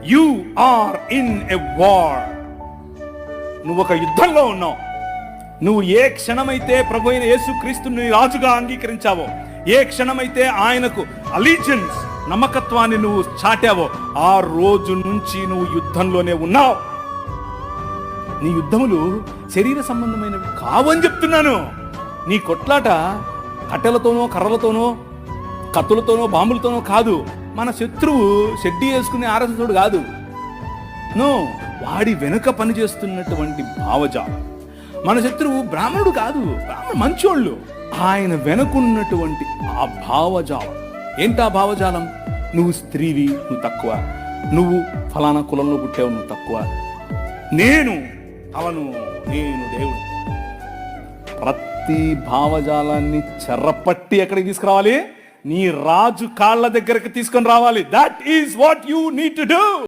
You are in a war. నువ్వు ఒక యుద్ధంలో ఉన్నావు. నువ్వు ఏ క్షణమైతే ప్రభు అయిన యేసుక్రీస్తుని రాజుగా అంగీకరించావో, ఏ క్షణమైతే ఆయనకు అలీజియన్స్ నమ్మకత్వాన్ని నువ్వు చాటావో, ఆ రోజు నుంచి నువ్వు యుద్ధంలోనే ఉన్నావు. నీ యుద్ధములు శరీర సంబంధమైనవి కావని చెప్తున్నాను. నీ కొట్లాట కట్టెలతోనో, కర్రలతోనో, కత్తులతోనో, బాంబులతోనో కాదు. మన శత్రువు షెడ్డి వేసుకునే ఆరసుడు కాదు. నో, వాడి వెనుక పనిచేస్తున్నటువంటి భావజాలం. మన శత్రువు బ్రాహ్మణుడు కాదు, మంచోళ్ళు. ఆయన వెనుకున్నటువంటి ఆ భావజాలం. ఏంటా భావజాలం? నువ్వు స్త్రీవి, నువ్వు తక్కువ. నువ్వు ఫలానా కులంలో పుట్టావు, నువ్వు తక్కువ. నేను దేవుడు. ప్రతి భావజాలాన్ని చెర్రపట్టి ఎక్కడికి తీసుకురావాలి? నీ రాజు కాళ్ళ దగ్గరికి తీసుకొని రావాలి. That is what you need to do.